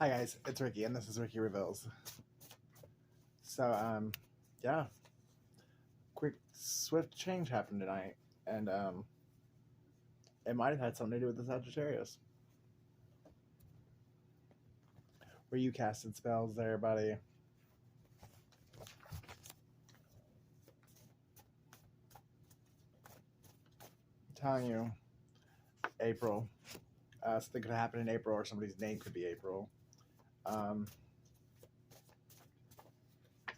Hi guys, it's Ricky, and this is Ricky Reveals. So, yeah, quick, swift change happened tonight, and it might have had something to do with the Sagittarius. Were you casting spells there, buddy? I'm telling you, April. Something could happen in April, or somebody's name could be April. Um,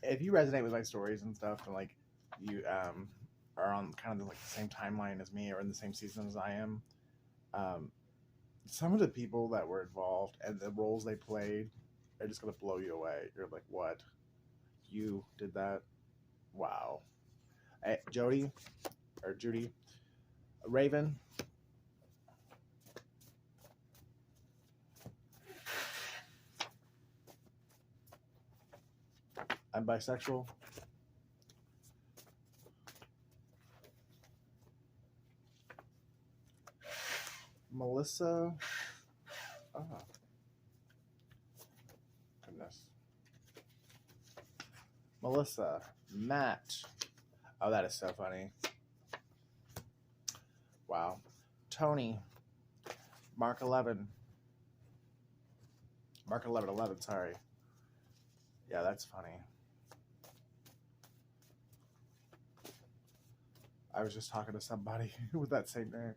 if you resonate with my stories and stuff, and like you are on kind of like the same timeline as me, or in the same season as I am, um, some of the people that were involved and the roles they played are just gonna blow you away. You're like, what? You did that? Wow. Hey, Jody or Judy, Raven. I'm bisexual. Melissa. Oh, goodness. Melissa. Matt. Oh, that is so funny. Wow. Tony. Mark 11. Mark 1111, sorry. Yeah, that's funny. I was just talking to somebody with that same name.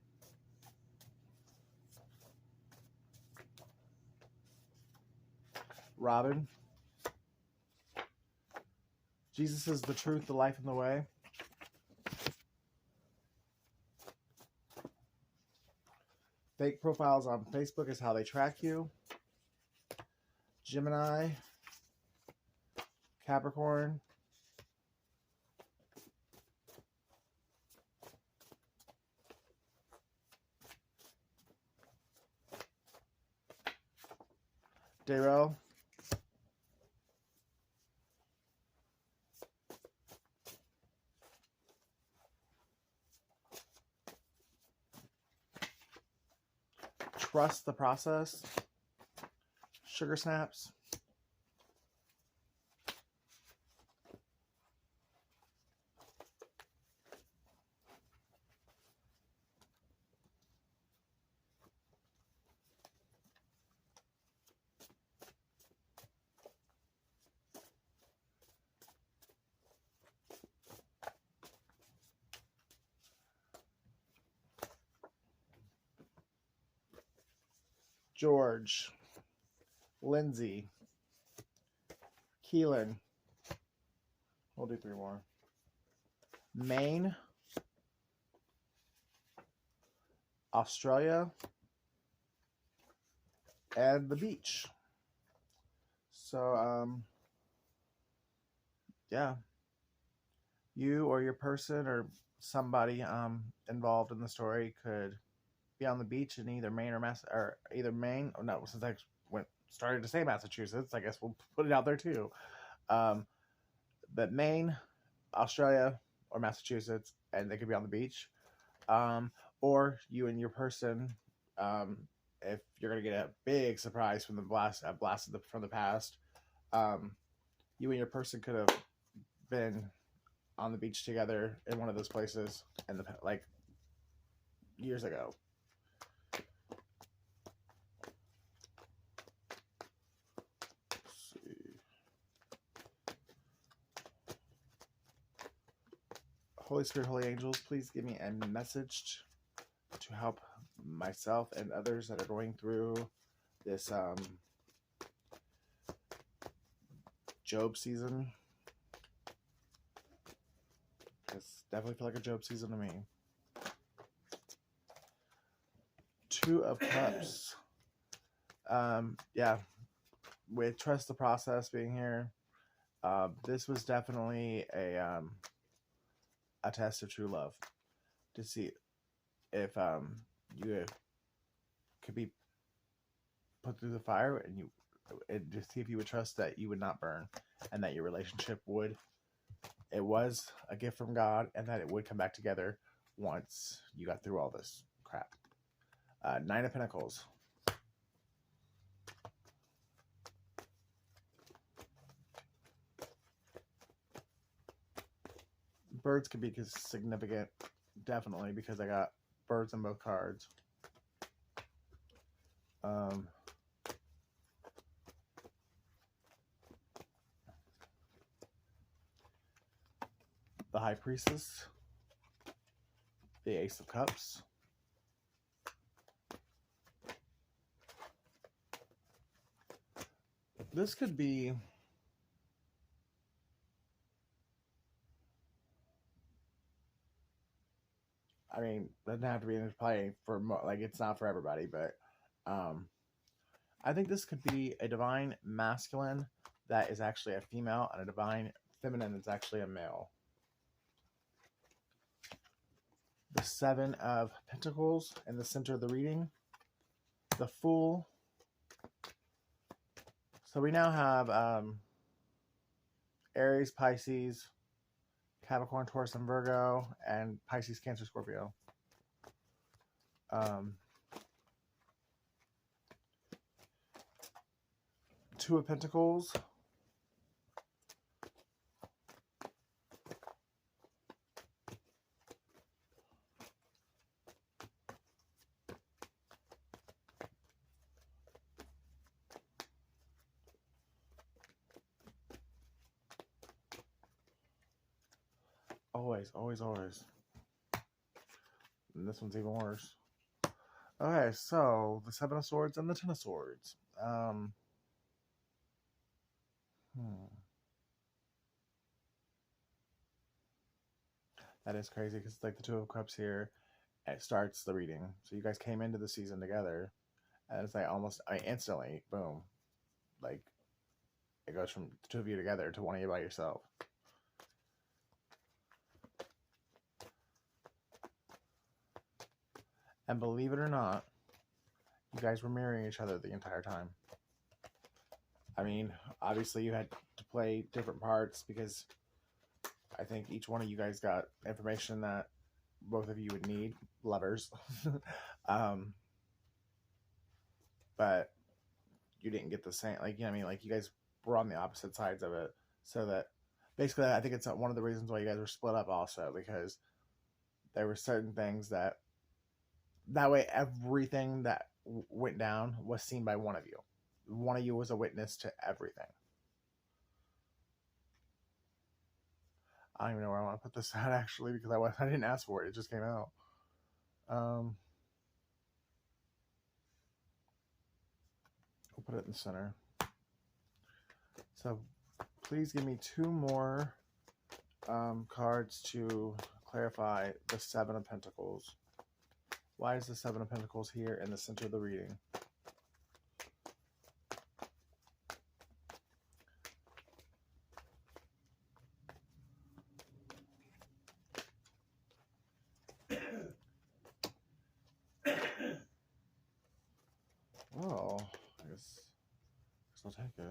Robin. Jesus is the truth, the life, and the way. Fake profiles on Facebook is how they track you. Gemini. Capricorn. Darrell. Trust the process. Sugar snaps. George. Lindsay. Keelan. We'll do three more. Maine. Australia. And the beach. So, yeah. You or your person or somebody involved in the story could be on the beach in either Maine or either Maine. Oh no, since I started to say Massachusetts, I guess we'll put it out there too. But Maine, Australia, or Massachusetts, and they could be on the beach. Or you and your person, if you're gonna get a big surprise from the blast from the past, you and your person could have been on the beach together in one of those places in the like years ago. Let's see. Holy Spirit, Holy Angels, please give me a message to help myself and others that are going through this Job season. It's definitely feel like a Job season to me. Two of Cups. Yeah, with trust the process being here, this was definitely a test of true love to see if you could be put through the fire and to see if you would trust that you would not burn and that your relationship would. It was a gift from God, and that it would come back together once you got through all this crap. Nine of Pentacles. birds could be significant, definitely, because I got birds in both cards. The High Priestess, the Ace of Cups, this could be I mean, doesn't have to be in play for like it's not for everybody, but I think this could be a divine masculine that is actually a female and a divine feminine that's actually a male. The Seven of Pentacles in the center of the reading. The Fool. So we now have Aries, Pisces, Capricorn, Taurus, and Virgo, and Pisces, Cancer, Scorpio. Two of Pentacles. Always, always, always. And this one's even worse. Okay, so the Seven of Swords and the Ten of Swords. That is crazy because it's like the Two of Cups here. It starts the reading. So you guys came into the season together, and it's like almost instantly, boom, like it goes from the two of you together to one of you by yourself. And believe it or not, you guys were mirroring each other the entire time. I mean, obviously you had to play different parts because I think each one of you guys got information that both of you would need, lovers. But you didn't get the same, like, you know what I mean? Like, you guys were on the opposite sides of it. So that basically, I think it's one of the reasons why you guys were split up also, because there were certain things that way everything that went down was seen by one of you. One of you was a witness to everything. I don't even know where I want to put this at, actually, because I didn't ask for it. It just came out. We'll put it in the center. So please give me two more cards to clarify the Seven of Pentacles. Why is the Seven of Pentacles here in the center of the reading? Oh, I guess I'll take it.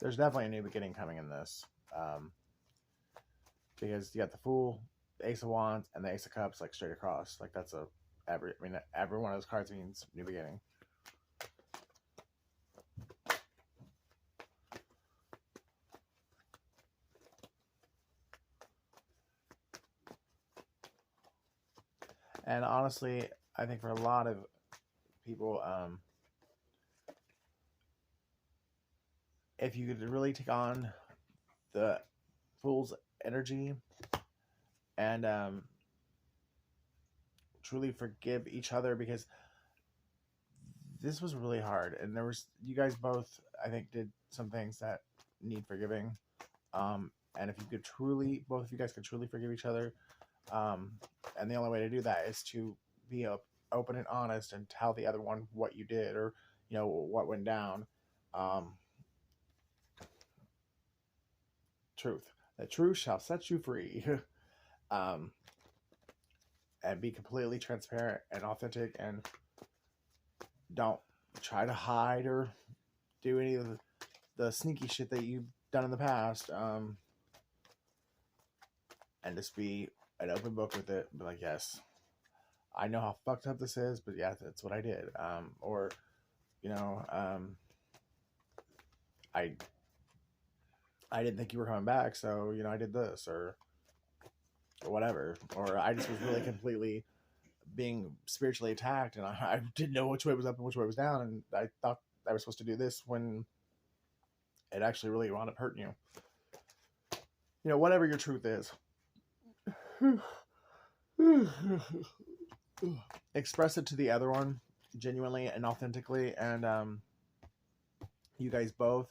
There's definitely a new beginning coming in this. Because you got the Fool, the Ace of Wands, and the Ace of Cups, like straight across. Like that's every one of those cards means new beginning. And honestly, I think for a lot of people, if you could really take on the Fool's energy and truly forgive each other, because this was really hard, and you guys both, I think, did some things that need forgiving. And if you could truly, both of you guys could truly forgive each other, and the only way to do that is to be open and honest and tell the other one what you did, or what went down. Truth. The truth shall set you free. And be completely transparent and authentic, and don't try to hide or do any of the sneaky shit that you've done in the past. and just be an open book with it. Be like, yes, I know how fucked up this is, but yeah, that's what I did. Or you know, I I didn't think you were coming back, so I did this or whatever. Or I just was really completely being spiritually attacked, and I didn't know which way was up and which way was down, and I thought I was supposed to do this when it actually really wound up hurting you. Whatever your truth is. Express it to the other one genuinely and authentically, and you guys both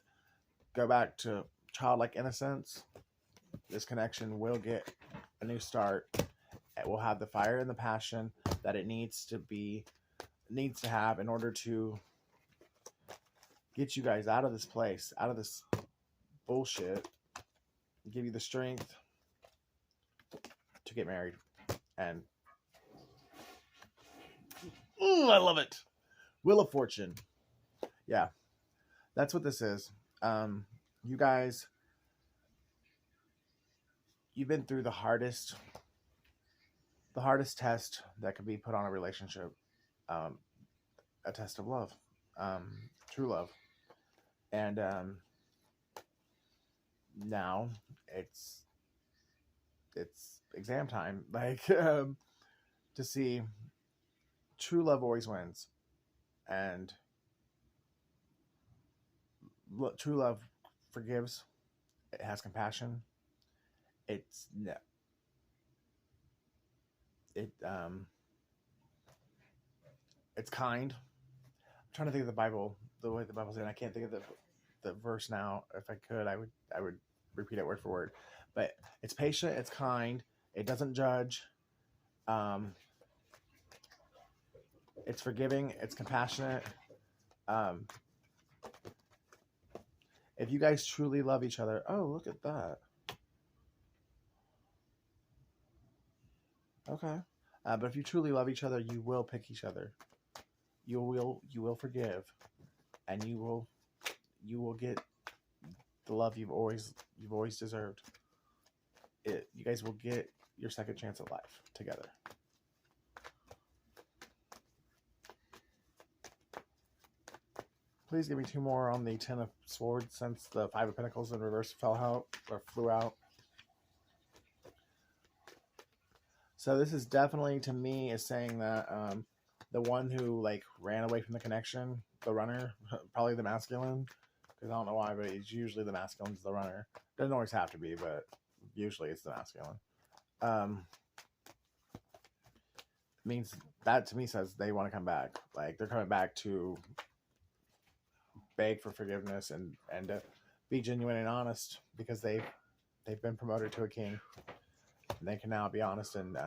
go back to childlike innocence. This connection will get a new start. It will have the fire and the passion that it needs to have in order to get you guys out of this place, out of this bullshit, give you the strength to get married. And I love it. Wheel of Fortune. Yeah, that's what this is. You guys, you've been through the hardest test that could be put on a relationship. A test of love, true love. And now it's exam time. Like, to see true love always wins. And true love forgives. It has compassion. It's kind. I'm trying to think of the Bible, the way the Bible's in. I can't think of the verse now. If I could, I would repeat it word for word. But it's patient, it's kind, it doesn't judge. It's forgiving, it's compassionate. If you guys truly love each other, oh, look at that. Okay. But if you truly love each other, you will pick each other. You will forgive, and you will get the love you've always deserved. You guys will get your second chance at life together. Please give me 2 more on the 10 of Swords, since the 5 of Pentacles in reverse flew out. So this is definitely, to me, is saying that the one who ran away from the connection, the runner, probably the masculine, because I don't know why, but it's usually the masculine's the runner. Doesn't always have to be, but usually it's the masculine. Means that, to me, says they want to come back. Like, they're coming back to beg for forgiveness and be genuine and honest, because they've been promoted to a king. And they can now be honest and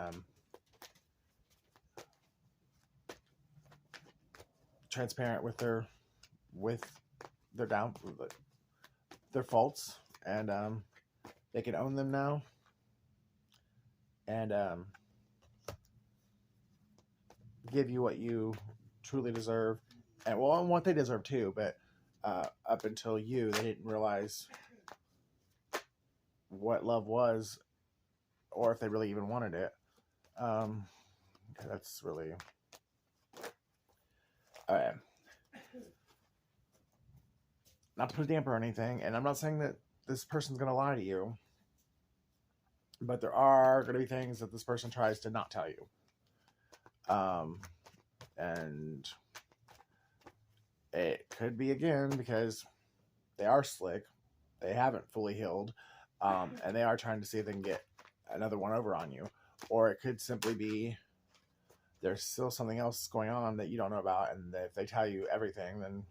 transparent with their faults, and they can own them now, and give you what you truly deserve, and what they deserve too. But up until they didn't realize what love was, or if they really even wanted it. That's really all right. Not to put a damper or anything, and I'm not saying that this person's going to lie to you, but there are going to be things that this person tries to not tell you. And it could be, again, because they are slick, they haven't fully healed, and they are trying to see if they can get another one over on you. Or it could simply be there's still something else going on that you don't know about, and if they tell you everything, then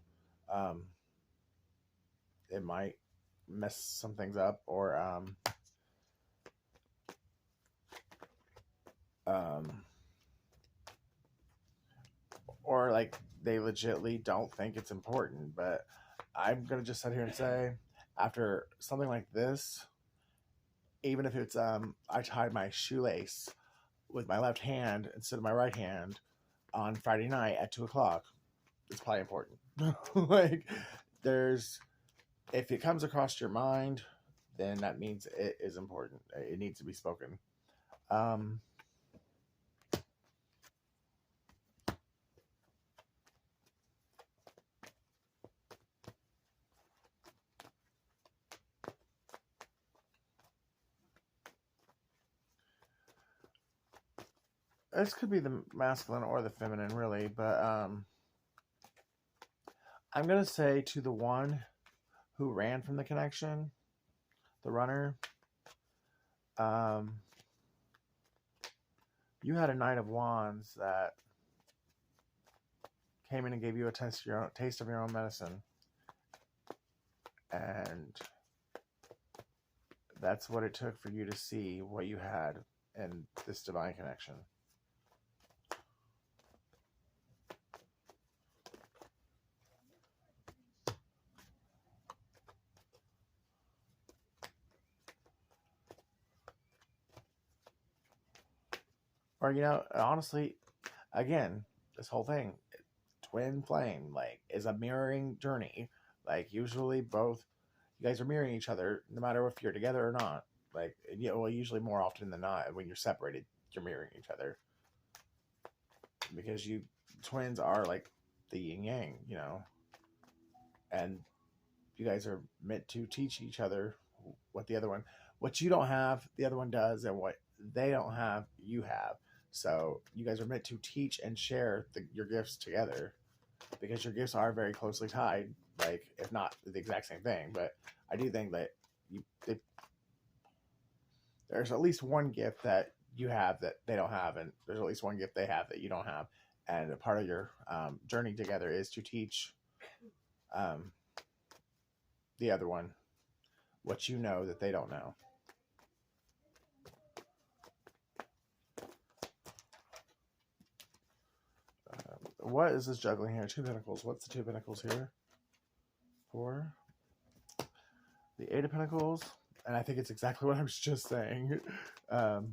it might mess some things up, or they legitimately don't think it's important. But I'm gonna just sit here and say, after something like this, even if it's I tied my shoelace with my left hand instead of my right hand on Friday night at 2:00, it's probably important. If it comes across your mind, then that means it is important. It needs to be spoken. Um, this could be the masculine or the feminine, really, but I'm gonna say to the one who ran from the connection, the runner. Um, you had a Knight of Wands that came in and gave you a taste of your own medicine, and that's what it took for you to see what you had in this divine connection. Or, honestly, again, this whole thing, twin flame, like, is a mirroring journey. Like, usually both you guys are mirroring each other, no matter if you're together or not. Like, well, usually more often than not, when you're separated, you're mirroring each other because you twins are like the yin yang, and you guys are meant to teach each other what you don't have, the other one does, and what they don't have, you have. So you guys are meant to teach and share your gifts together because your gifts are very closely tied, like if not the exact same thing. But I do think that there's at least one gift that you have that they don't have, and there's at least one gift they have that you don't have. And a part of your journey together is to teach um, the other one what you know that they don't know. What is this juggling here? Two Pentacles. What's the Two Pentacles here? For the Eight of Pentacles. And I think it's exactly what I was just saying. But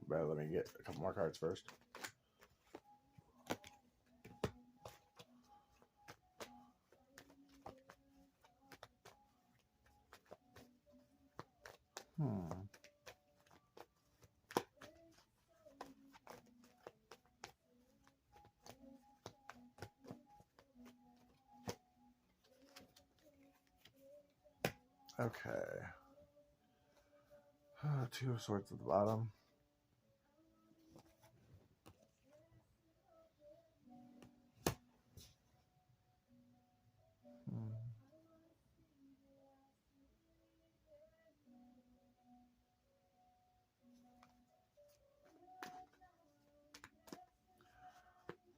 let me get a couple more cards first. Okay. Two of Swords at the bottom.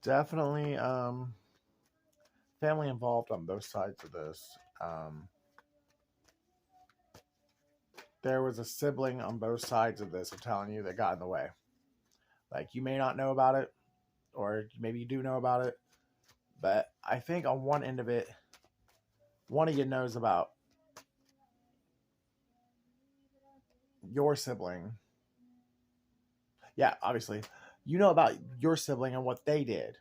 Definitely family involved on both sides of this. There was a sibling on both sides of this, I'm telling you, that got in the way. Like, you may not know about it, or maybe you do know about it, but I think on one end of it, one of you knows about your sibling. Yeah, obviously. You know about your sibling and what they did,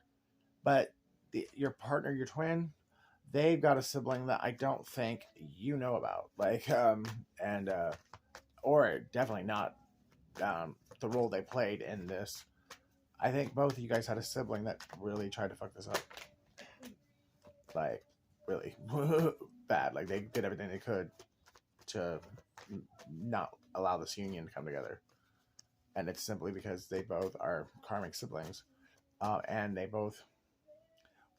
but your partner, your twin, they've got a sibling that I don't think you know about. Like, or definitely not the role they played in this. I think both of you guys had a sibling that really tried to fuck this up. Like, really bad. Like, they did everything they could to not allow this union to come together. And it's simply because they both are karmic siblings. And they both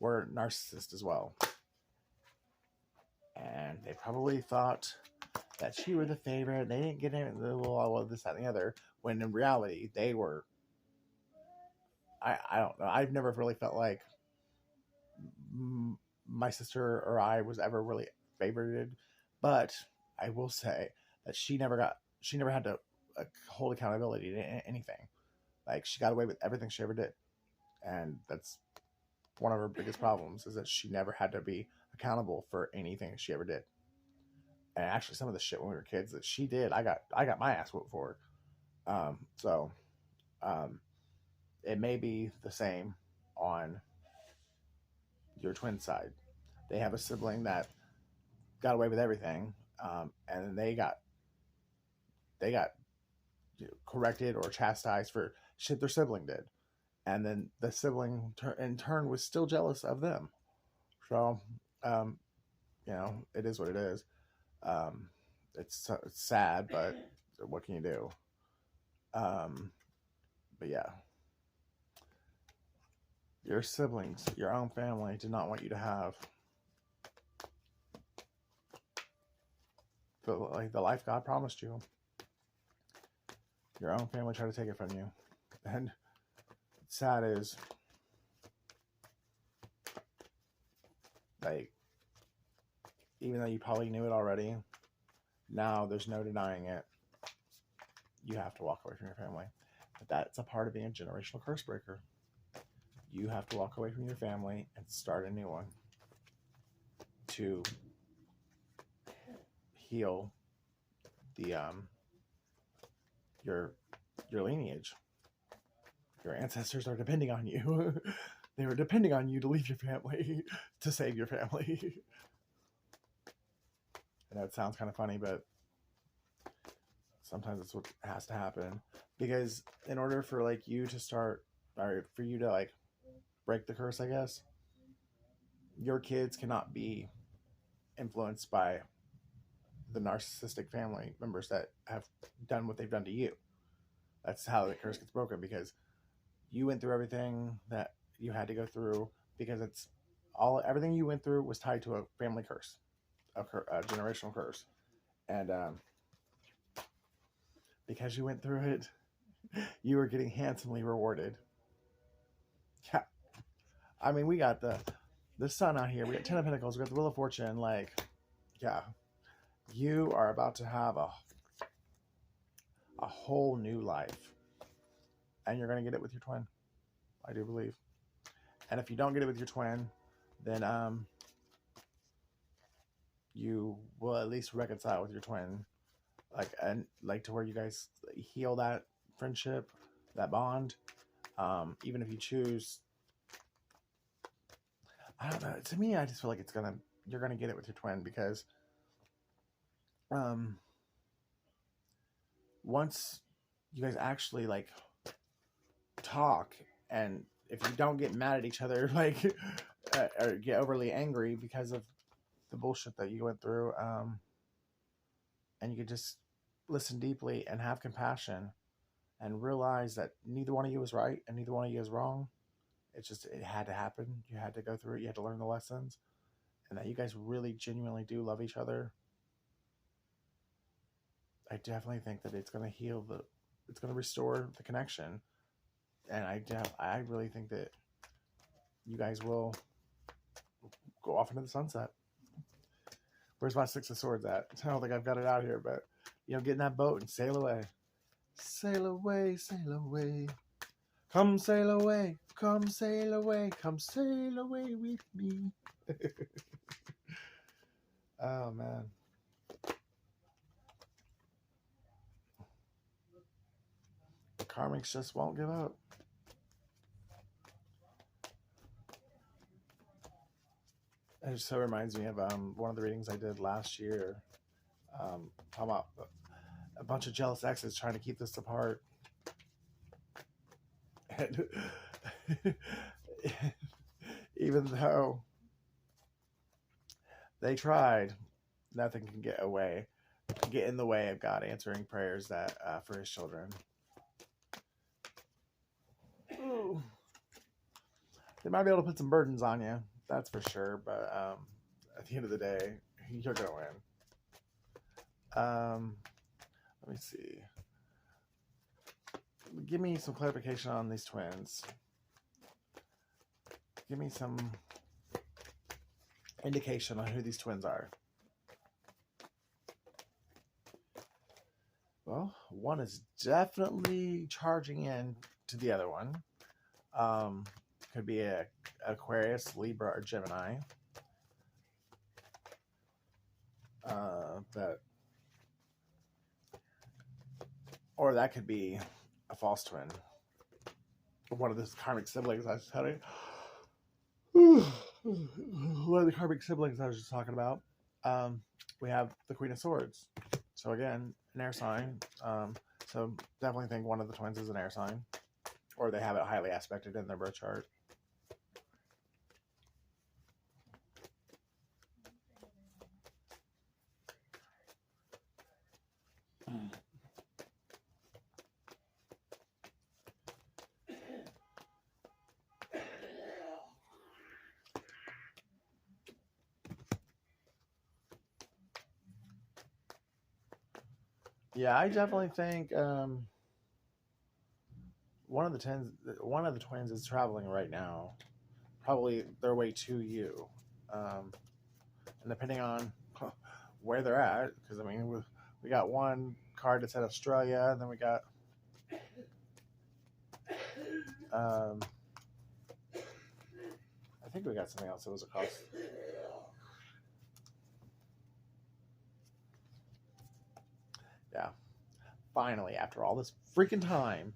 were narcissists as well. And they probably thought that you were the favorite. They didn't get in the all of this, that, and the other. When in reality, they were. I don't know. I've never really felt like my sister or I was ever really favorited, but I will say that she never had to hold accountability to anything. Like, she got away with everything she ever did, and that's one of her biggest problems, is that she never had to be accountable for anything she ever did. And actually, some of the shit when we were kids that she did, I got my ass whooped for. So it may be the same on your twin side. They have a sibling that got away with everything, and they got corrected or chastised for shit their sibling did, and then the sibling in turn was still jealous of them. So, um, it is what it is. Um, it's sad, but what can you do? Um, but yeah, your siblings, your own family, did not want you to have the life God promised you. Your own family tried to take it from you, and sad is like, even though you probably knew it already, now there's no denying it. You have to walk away from your family. But that's a part of being a generational curse breaker. You have to walk away from your family and start a new one to heal the your lineage. Your ancestors are depending on you. They were depending on you to leave your family to save your family. And that sounds kind of funny, but sometimes that's what has to happen. Because in order for like you to start, or for you to like break the curse, I guess, your kids cannot be influenced by the narcissistic family members that have done what they've done to you. That's how the curse gets broken, because you went through everything that you had to go through, because everything you went through was tied to a family curse, a generational curse. And because you went through it, you were getting handsomely rewarded. Yeah. I mean, we got the sun out here. We got 10 of Pentacles. We got the Wheel of Fortune. Like, yeah. You are about to have a whole new life. And you're going to get it with your twin. I do believe. And if you don't get it with your twin, then you will at least reconcile with your twin. Like to where you guys heal that friendship, that bond. Even if you choose, I don't know. To me, I just feel like you're gonna get it with your twin, because once you guys actually like talk, and if you don't get mad at each other, like or get overly angry because of the bullshit that you went through, and you could just listen deeply and have compassion and realize that neither one of you is right and neither one of you is wrong. It had to happen. You had to go through it. You had to learn the lessons, and that you guys really genuinely do love each other. I definitely think that it's going to it's going to restore the connection. And I really think that you guys will go off into the sunset. Where's my Six of Swords at? I don't think I've got it out here, but get in that boat and sail away. Sail away, sail away. Come sail away, come sail away, come sail away with me. Oh, man. The karmics just won't give up. It just so reminds me of one of the readings I did last year. Talking about a bunch of jealous exes trying to keep this apart. And even though they tried, nothing can get in the way of God answering prayers that for his children. Ooh. They might be able to put some burdens on you, that's for sure, but at the end of the day, you're gonna win. Let me see. Give me some clarification on these twins. Give me some indication on who these twins are. Well, one is definitely charging in to the other one. Could be a Aquarius, Libra, or Gemini. Or that could be a false twin. One of the karmic siblings I was telling you. One of the karmic siblings I was just talking about. Um, we have the Queen of Swords. So again, an air sign. So definitely think one of the twins is an air sign, or they have it highly aspected in their birth chart. Yeah, I definitely think one of the twins is traveling right now, probably their way to you, um, and depending on where they're at, because I mean we got one card that said Australia, and then we got um, I think we got something else that was across. Yeah, finally, after all this freaking time,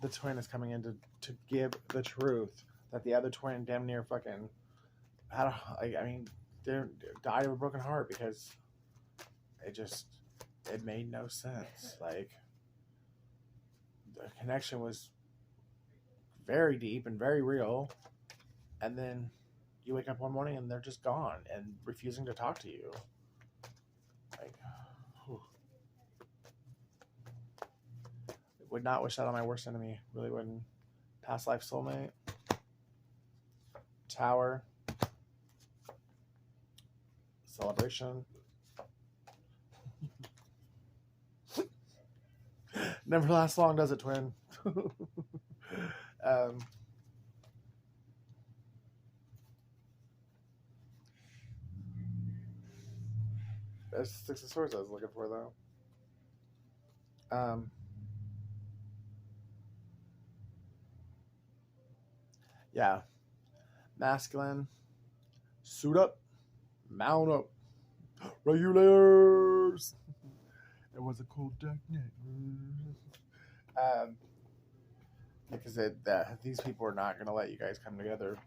the twin is coming in to give the truth that the other twin damn near fucking had I mean, they died of a broken heart because it just it made no sense. Like the connection was very deep and very real, and then you wake up one morning and they're just gone and refusing to talk to you. Like, whew. Would not wish that on my worst enemy. Really wouldn't. Past life soulmate. Tower. Celebration. Never lasts long, does it, twin? um, There's Six of Swords I was looking for, though. Yeah. Masculine. Suit up. Mount up. Regulars. It was a cold dark night. Because these people are not going to let you guys come together.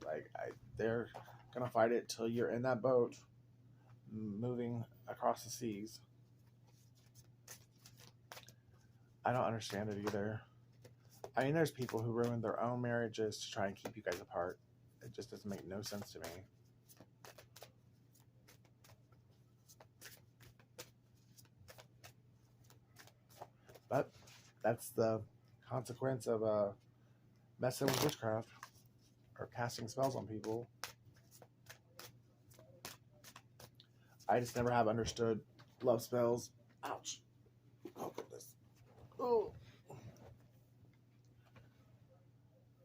Like, they're going to fight it till you're in that boat moving across the seas. I don't understand it either. I mean, there's people who ruin their own marriages to try and keep you guys apart. It just doesn't make no sense to me. But that's the consequence of messing with witchcraft or casting spells on people. I just never have understood love spells. Ouch. Oh, goodness. Oh.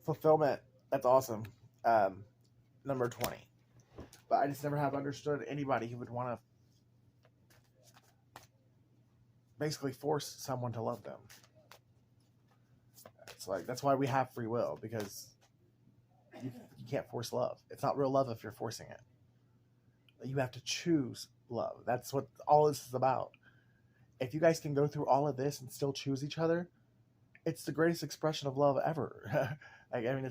Fulfillment. That's awesome. Number 20. But I just never have understood anybody who would want to basically force someone to love them. It's like, that's why we have free will, because you can't force love. It's not real love if you're forcing it. You have to choose love. That's what all this is about. If you guys can go through all of this and still choose each other, it's the greatest expression of love ever. Like, I mean,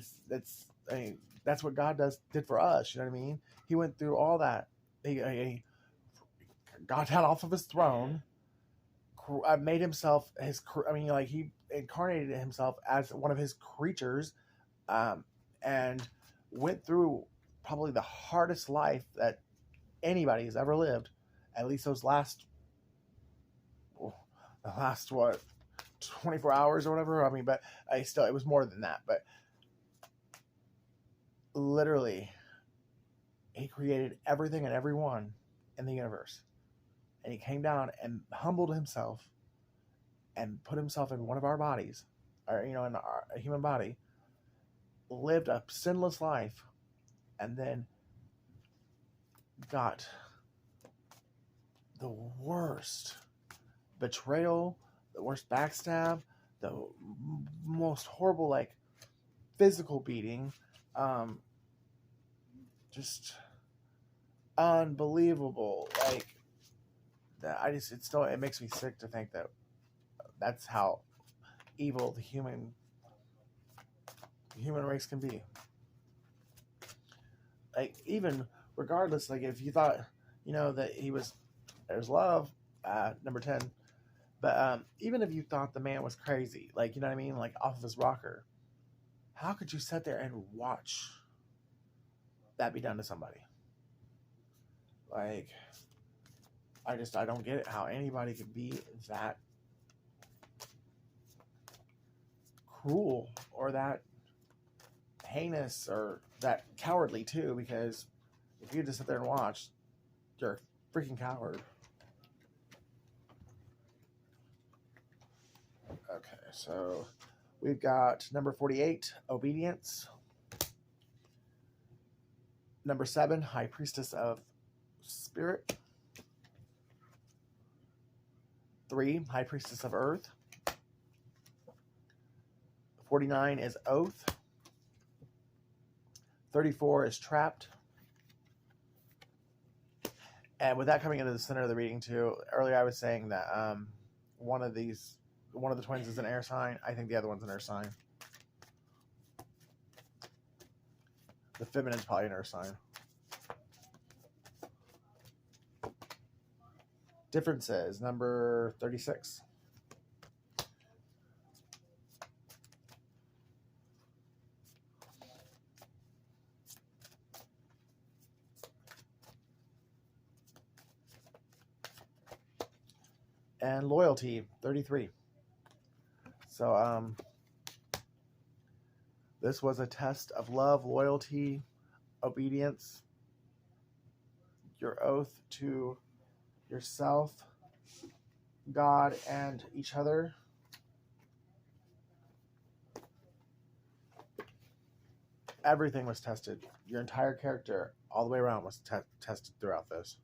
I mean, that's what God did for us. You know what I mean? He went through all that. He got down off of his throne, made himself his. I mean, like, he incarnated himself as one of his creatures, and went through probably the hardest life that anybody has ever lived. At least those last what 24 hours or whatever. I mean, but it was more than that. But literally, he created everything and everyone in the universe, and he came down and humbled himself and put himself in one of our bodies, or in a human body, lived a sinless life, and then got the worst betrayal, the worst backstab, the most horrible, like, physical beating, just unbelievable. Like, it makes me sick to think that that's how evil the human race can be. Like, even regardless, like if you thought, that he was, there's love, number 10. But even if you thought the man was crazy, like, you know what I mean? Like off of his rocker, how could you sit there and watch that be done to somebody? Like, I don't get it how anybody could be that cruel or that heinous or that cowardly too, because if you just sit there and watch, you're a freaking coward. Okay, so we've got number 48, obedience. Number 7, high priestess of spirit. 3, high priestess of earth. 49 is oath. 34 is trapped. And with that coming into the center of the reading too, earlier I was saying that one of the twins is an air sign. I think the other one's an air sign. The feminine's probably an air sign. Differences, number 36. And loyalty, 33. So this was a test of love, loyalty, obedience, your oath to yourself, God, and each other. Everything was tested. Your entire character, all the way around, was tested throughout this.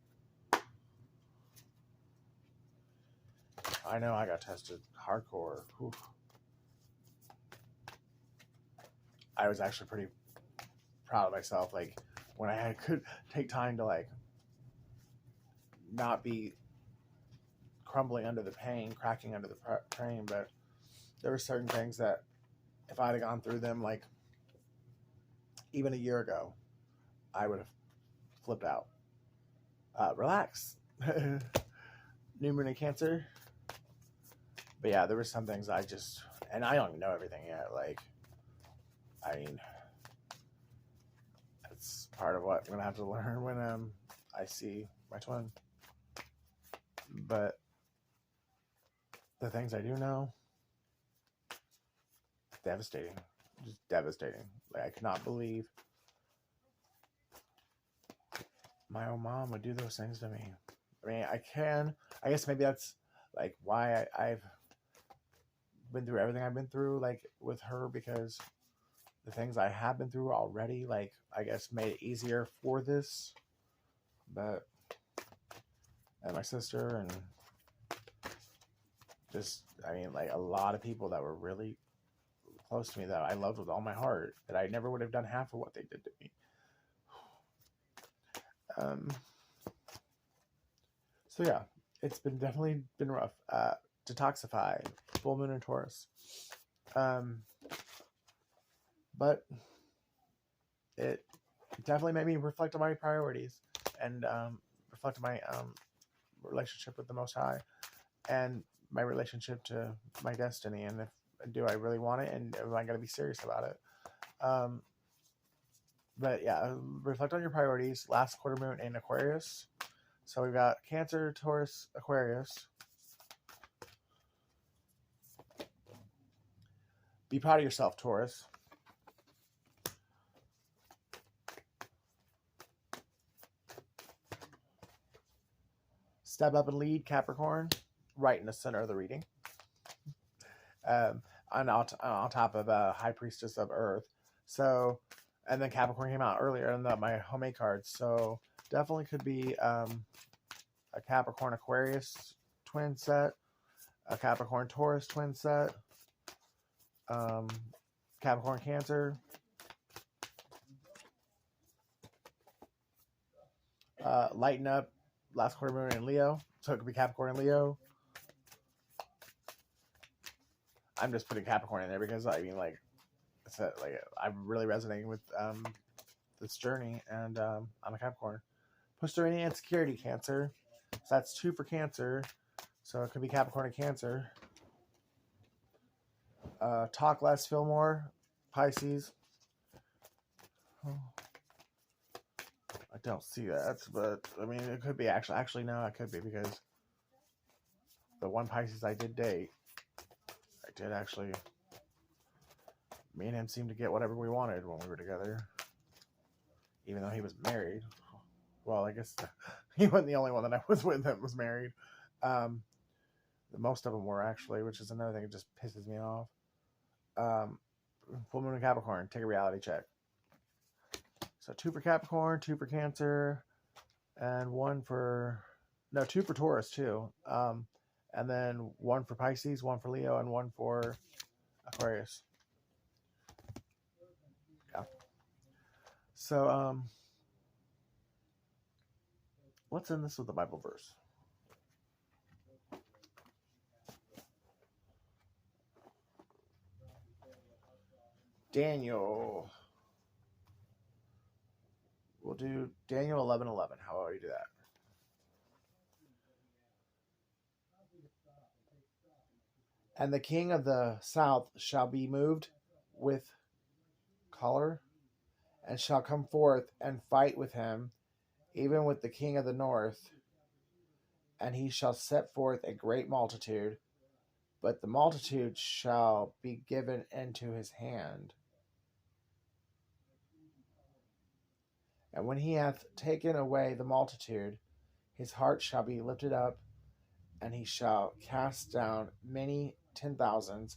I know I got tested hardcore. Whew. I was actually pretty proud of myself. Like when I could take time to like not be crumbling under the pain, cracking under the pain, but there were certain things that if I had gone through them like even a year ago, I would have flipped out. Relax. New moon in Cancer. But yeah, there were some things and I don't even know everything yet. Like, I mean, that's part of what I'm going to have to learn when I see my twin. But the things I do know, devastating. Just devastating. Like, I cannot believe my own mom would do those things to me. I mean, I guess maybe that's like why I've been through everything I've been through, like with her, because the things I have been through already, like I guess made it easier for this. But and my sister and just, I mean, like a lot of people that were really close to me that I loved with all my heart, that I never would have done half of what they did to me. So yeah, it's definitely been rough. Detoxify, full moon in Taurus. But it definitely made me reflect on my priorities and reflect on my relationship with the Most High and my relationship to my destiny, and if do I really want it, and am I going to be serious about it? But yeah, reflect on your priorities. Last quarter moon in Aquarius. So we've got Cancer, Taurus, Aquarius. Be proud of yourself, Taurus. Step up and lead, Capricorn. Right in the center of the reading. On top of High Priestess of Earth. So, and then Capricorn came out earlier in my homemade cards. So definitely could be a Capricorn Aquarius twin set, a Capricorn Taurus twin set, Capricorn Cancer, Lighten Up, last quarter moon in Leo. So it could be Capricorn and Leo. I'm just putting Capricorn in there because I mean, like, I'm really resonating with this journey, and I'm a Capricorn. Push through any insecurity, Cancer. So that's 2 for Cancer. So it could be Capricorn and Cancer. Talk less, feel more, Pisces. Oh, I don't see that, but I mean, it could be actually no, it could be because the one Pisces I did date, I did actually. Me and him seemed to get whatever we wanted when we were together, even though he was married. Well, I guess he wasn't the only one that I was with that was married. Most of them were actually, which is another thing that just pisses me off. Full moon and Capricorn, take a reality check. So 2 for Capricorn, 2 for Cancer, and 2 for Taurus too. And then 1 for Pisces, 1 for Leo, and 1 for Aquarius. Yeah. So let's end this with a Bible verse. Daniel. We'll do Daniel 11:11. How about we do that? And the king of the south shall be moved with choler, and shall come forth and fight with him, even with the king of the north. And he shall set forth a great multitude, but the multitude shall be given into his hand. And when he hath taken away the multitude, his heart shall be lifted up, and he shall cast down many 10,000s,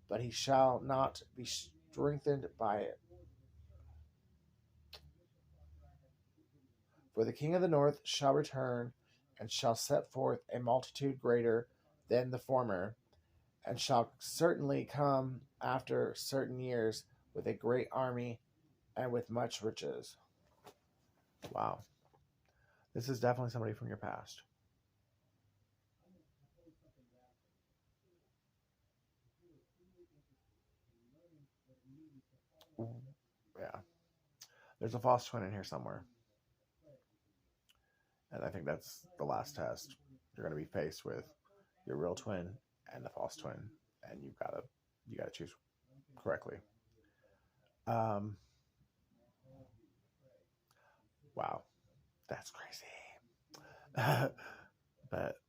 but he shall not be strengthened by it. For the king of the north shall return, and shall set forth a multitude greater than the former, and shall certainly come after certain years with a great army and with much riches. Wow. This is definitely somebody from your past. Yeah. There's a false twin in here somewhere. And I think that's the last test. You're going to be faced with your real twin and the false twin, and you gotta choose correctly. Wow, that's crazy. But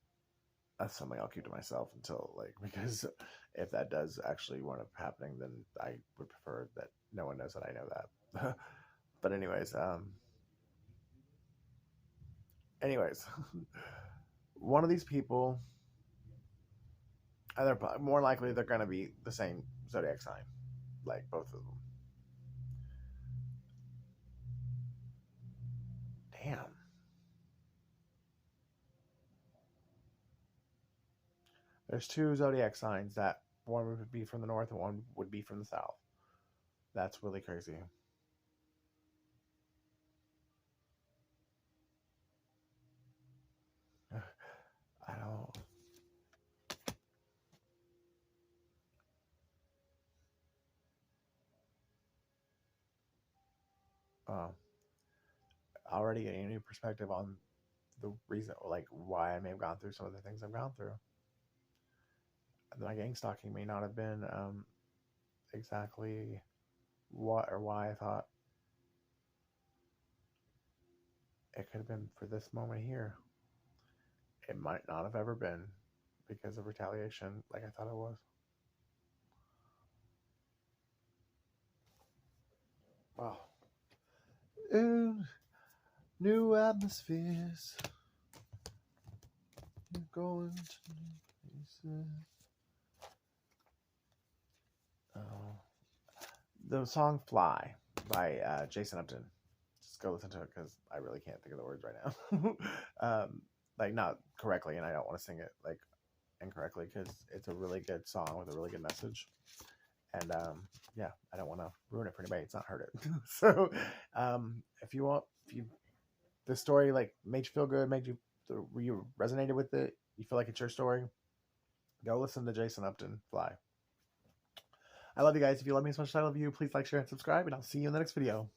that's something I'll keep to myself until because if that does actually wind up happening, then I would prefer that no one knows that I know that. But anyways, one of these people, either more likely they're going to be the same zodiac sign, like both of them. Damn. There's 2 zodiac signs that one would be from the north and one would be from the south. That's really crazy. I don't. Already getting a new perspective on the reason, like why I may have gone through some of the things I've gone through. My gang stalking may not have been exactly what or why I thought it could have been for this moment here. It might not have ever been because of retaliation like I thought it was. Wow. And new atmospheres. You're going to new places. The song Fly by Jason Upton. Just go listen to it because I really can't think of the words right now. Not correctly, and I don't want to sing it incorrectly because it's a really good song with a really good message. And I don't want to ruin it for anybody. It's not heard it. So if the story made you feel good, you resonated with it, you feel like it's your story, go listen to Jason Upton Fly. I love you guys. If you love me as much as I love you, please like, share, and subscribe, and I'll see you in the next video.